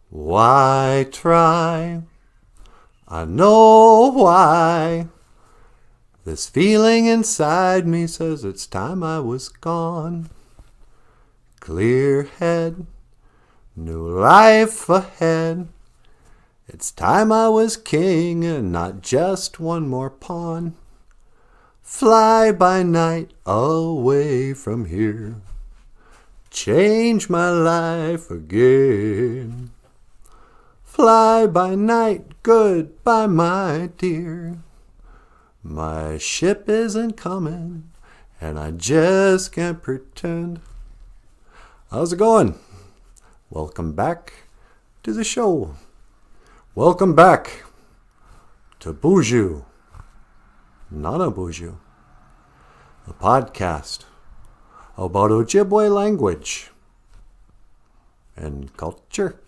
Why try? I know why. This feeling inside me says it's time I was gone. Clear head, new life ahead. It's time I was king and not just one more pawn. Fly by night away from here. Change my life again. Fly by night, goodbye my dear. My ship isn't coming and I just can't pretend. How's it going? Welcome back to the show. Welcome back to BOOZHOO, Nana BOOZHOO, a podcast about Ojibwe language and culture.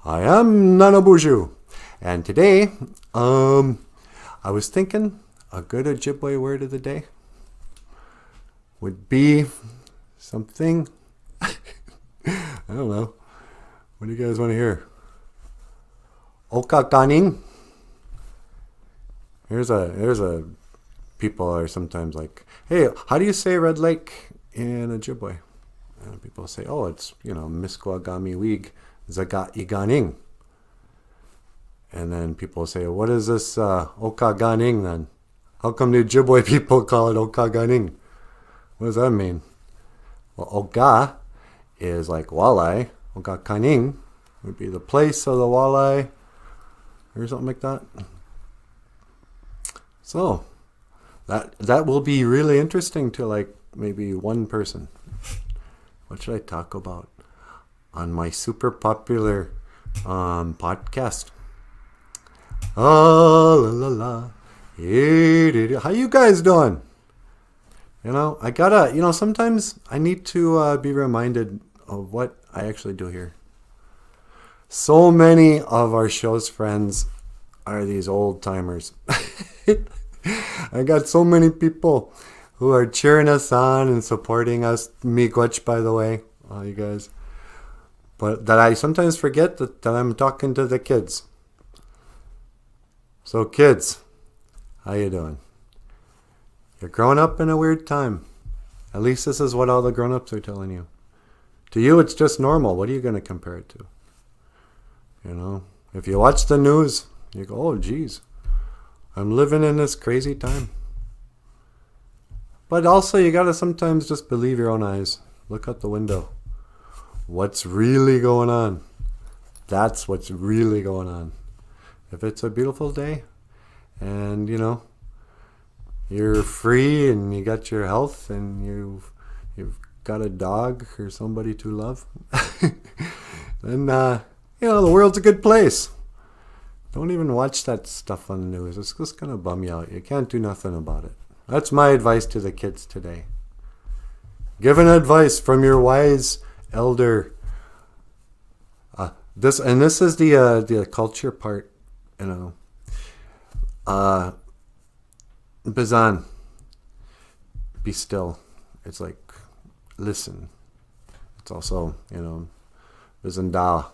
I am Nana BOOZHOO, and today, I was thinking a good Ojibwe word of the day would be something, I don't know, what do you guys want to hear? Okakaning. Here's a people are sometimes like, hey, how do you say Red Lake in Ojibwe? And people say, oh, it's, Misquagami Weeg Zagat Iganing. And then people say, what is this Okaganing then? How come the Ojibwe people call it Okaganing? What does that mean? Well, Oga is like walleye. Okakaning would be the place of the walleye or something like that. So that will be really interesting to like maybe one person. What should I talk about on my super popular podcast? Oh la la la. How you guys doing? I gotta, sometimes I need to be reminded of what I actually do here. So many of our show's friends are these old timers. I got so many people who are cheering us on and supporting us. Miigwech, by the way, all you guys. But that I sometimes forget that I'm talking to the kids. So kids, how you doing? You're growing up in a weird time. At least this is what all the grown-ups are telling you. To you, it's just normal. What are you going to compare it to? If you watch the news, you go, oh, geez, I'm living in this crazy time. But also, you got to sometimes just believe your own eyes. Look out the window. What's really going on? That's what's really going on. If it's a beautiful day and, you're free and you got your health and you've got a dog or somebody to love, then, the world's a good place. Don't even watch that stuff on the news. It's just going to bum you out. You can't do nothing about it. That's my advice to the kids today. Give an advice from your wise elder. This is the culture part, Bizan. Be still. It's like, listen. It's also, Bizanda.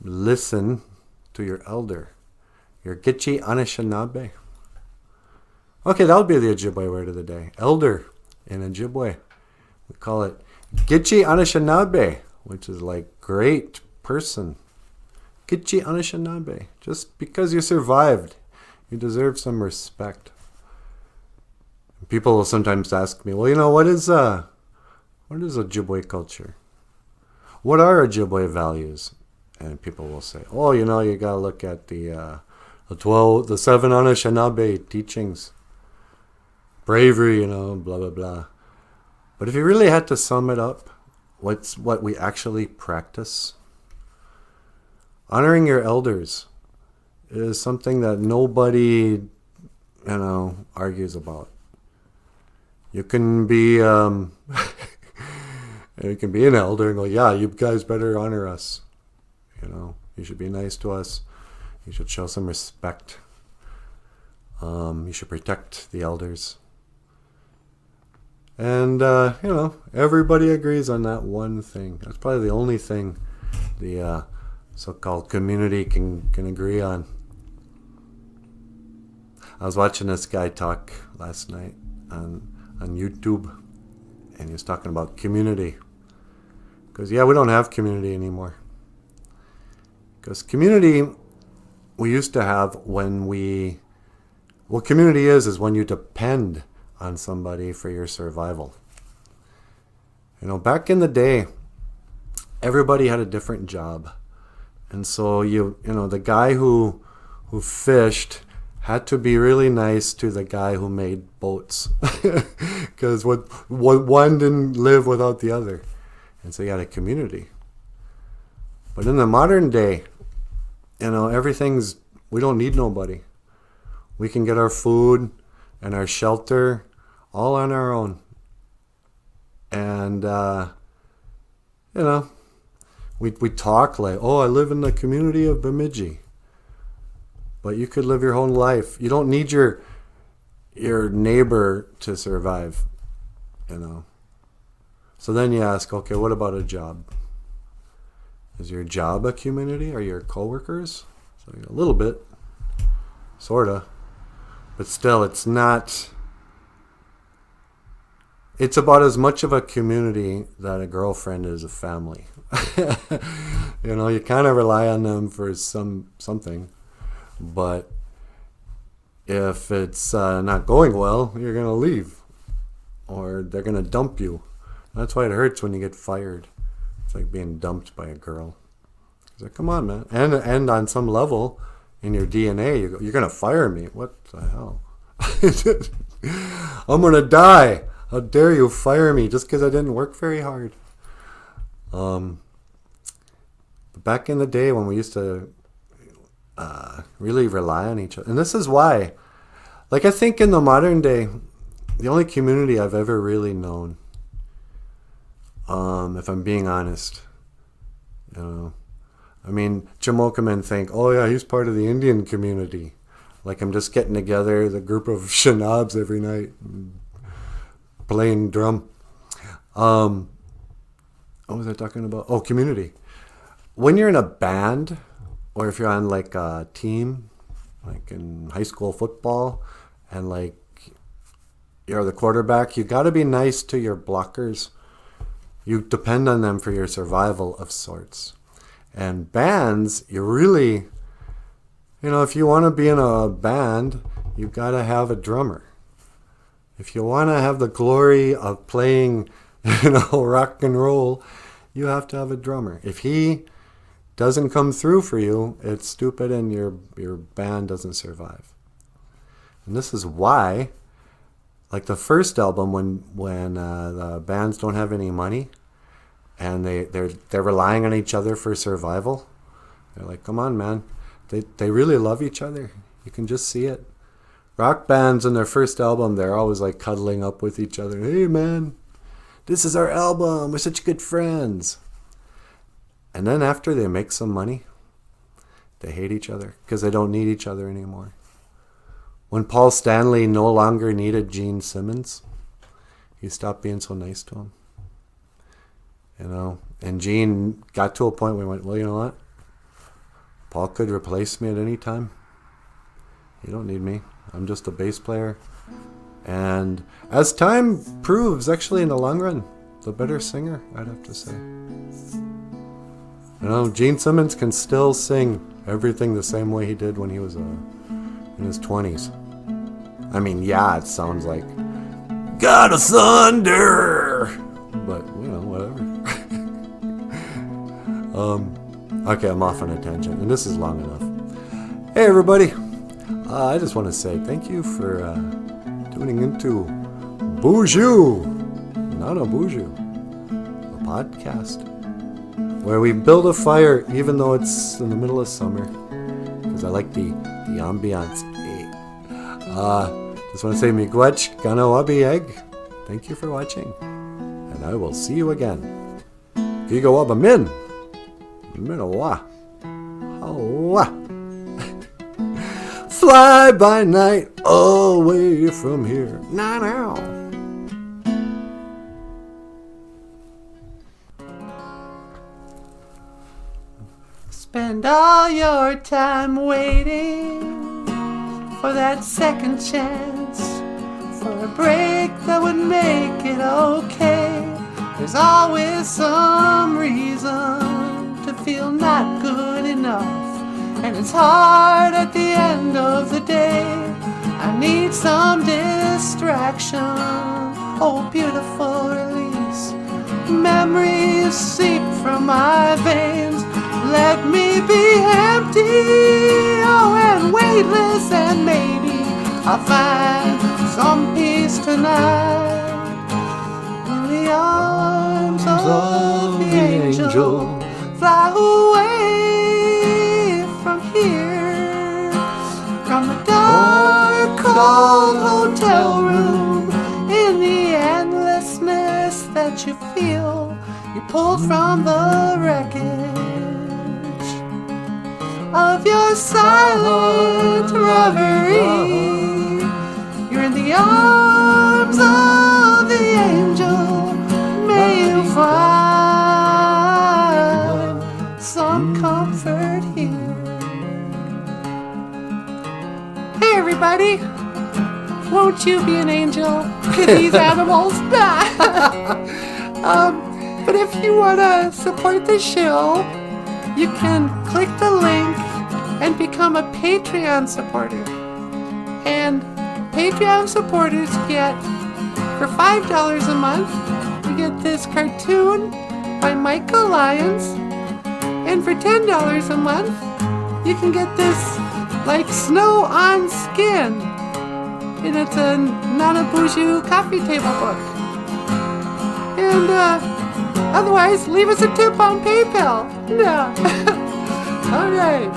Listen to your elder. Your Gichi-Anishinaabe. Okay, that would be the Ojibwe word of the day. Elder in Ojibwe. We call it Gichi-Anishinaabe, which is like great person. Gichi-Anishinaabe. Just because you survived, you deserve some respect. People will sometimes ask me, well, what is Ojibwe culture? What are Ojibwe values? And people will say, oh, you gotta look at the 7 Anishinaabe teachings. Bravery, blah, blah, blah. But if you really had to sum it up, what we actually practice? Honoring your elders is something that nobody, argues about. You can be, you can be an elder and go, yeah, you guys better honor us. You should be nice to us. You should show some respect. You should protect the elders. And, everybody agrees on that one thing. That's probably the only thing the so-called community can agree on. I was watching this guy talk last night on YouTube, and he was talking about community. Because, yeah, we don't have community anymore. Because community we used to have when we... What community is when you depend on somebody for your survival. You know, back in the day, everybody had a different job. And so, you know, the guy who fished had to be really nice to the guy who made boats. Because one didn't live without the other. And so you had a community. But in the modern day, you know, we don't need nobody. We can get our food and our shelter all on our own. And, you know, we talk like, oh, I live in the community of Bemidji. But you could live your whole life. You don't need your neighbor to survive, you know. So then you ask, okay, what about a job? Is your job a community? Are your coworkers? So, a little bit, sorta. But still, it's not... It's about as much of a community that a girlfriend is a family. You know, you kind of rely on them for something. But if it's not going well, you're going to leave. Or they're going to dump you. That's why it hurts when you get fired. It's like being dumped by a girl. It's like, come on, man. And on some level, in your DNA, you're going to fire me. What the hell? I'm going to die. How dare you fire me just because I didn't work very hard? Back in the day when we used to really rely on each other. And this is why. Like, I think in the modern day, the only community I've ever really known, if I'm being honest, you know, I mean, Jamoka men think, oh yeah, he's part of the Indian community. Like I'm just getting together, the group of Shinabes every night, playing drum. What was I talking about? Oh, community. When you're in a band, or if you're on like a team, like in high school football, and like you're the quarterback, you got to be nice to your blockers. You depend on them for your survival of sorts. And bands, you really, you know, if you want to be in a band, you got to have a drummer. If you want to have the glory of playing, you know, rock and roll, you have to have a drummer. If he doesn't come through for you, it's stupid and your band doesn't survive. And this is why, like the first album, when the bands don't have any money and they're relying on each other for survival, they're like, come on, man. They really love each other. You can just see it. Rock bands in their first album, they're always like cuddling up with each other. Hey, man, this is our album. We're such good friends. And then after they make some money, they hate each other because they don't need each other anymore. When Paul Stanley no longer needed Gene Simmons, he stopped being so nice to him. You know, and Gene got to a point where he went, well, you know what? Paul could replace me at any time. You don't need me. I'm just a bass player. And as time proves, actually in the long run, the better singer, I'd have to say. You know, Gene Simmons can still sing everything the same way he did when he was in his 20s. I mean, yeah, it sounds like God of Thunder, but you know, whatever. Okay, I'm off on a tangent, and this is long enough. Hey, everybody! I just want to say thank you for tuning into BOOZHOO, not a BOOZHOO, a podcast where we build a fire even though it's in the middle of summer, because I like the ambiance. Just want to say miigwech ganawabi egg. Thank you for watching, and I will see you again. Gigawaba min. Minawa. Hawa. Fly by night away from here. Now. spend all your time waiting for that second chance, for a break that would make it okay. There's always some reason to feel not good enough, and it's hard at the end of the day. I need some distraction, oh beautiful release. Memories seep from my veins, let me be empty, oh and weightless, and maybe I'll find some peace tonight in the arms of the angel. Fly away from here, from the dark, cold hotel room, in the endlessness that you feel. You pulled from the wreckage of your silent reverie. You're in the arms of the angel. May you find some comfort here. Hey everybody, won't you be an angel to these animals? But if you want to support the show, you can click the link and become a Patreon supporter. And Patreon supporters get, for $5 a month, you get this cartoon by Michael Lyons. And for $10 a month, you can get this, like, snow on skin. And it's a BOOZHOO coffee table book. And, otherwise, leave us a tip on PayPal. Yeah. All right.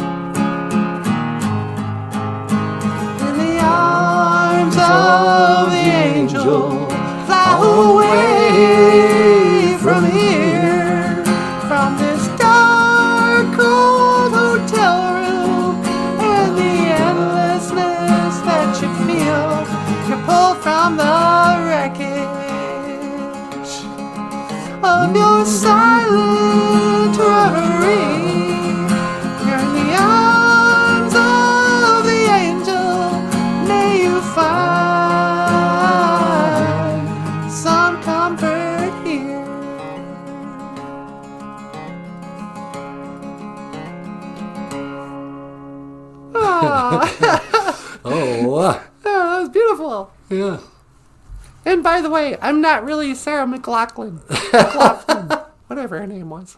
In the arms of the angel, fly away from here, from this dark, cold hotel room, and the endlessness that you feel. You're pulled from the wreckage of your silent reverie. You're in the arms of the angel. May you find some comfort here. Oh, Oh, that was beautiful. yeah. And by the way, I'm not really Sarah McLachlan. Whatever her name was.